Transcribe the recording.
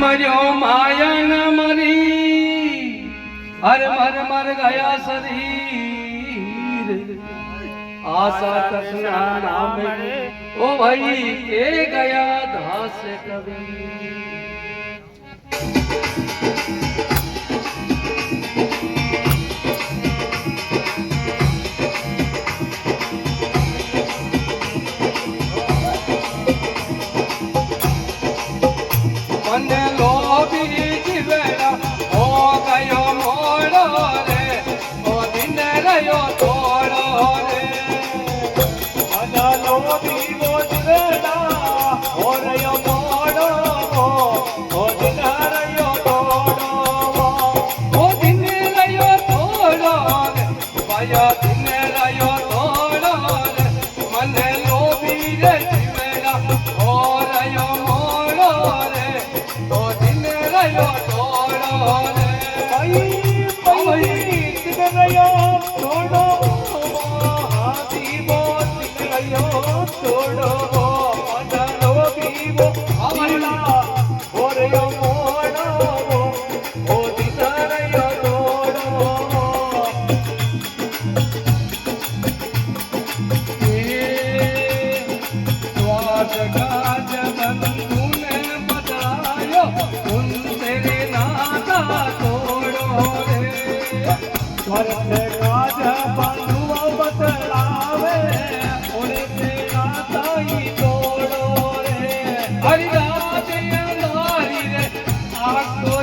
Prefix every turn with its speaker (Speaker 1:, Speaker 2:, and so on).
Speaker 1: મર્યો માયન મરી હર મર મર ગયા શરીર આશા તસના નામે ઓ ભાઈ કે ગયા દાસ કબીર મને લોભી જીવેલા હો ગયો મોડો રે ઓ દિન રહ્યો થોડો રે મને લોભી જીવેલા હો રહ્યો મોડો ઓ દિન રહ્યો થોડો ઓ દિન રહ્યો થોડો રે ભાયા દિન રહ્યો થોડો રે મને લોભી રે જીવેલા હો રહ્યો મોડો રે તો દિન રહ્યો થોડો રે ભાઈ દિન રહ્યો થોડો હાથી બો દિન રહ્યો થોડો મદનો પીવો આવલા હો રહ્યો મોડો ઓ દિન રહ્યો થોડો એ સ્વાદ કાજ બંધુ ને બતાયો ઉન તેરે નાતા તોડો રે સ્વાદ કાજ બંધુ બતલાવે ઓરે તે નાતા ઈ તોડો રે હરિ રાત અંધારી રે આખો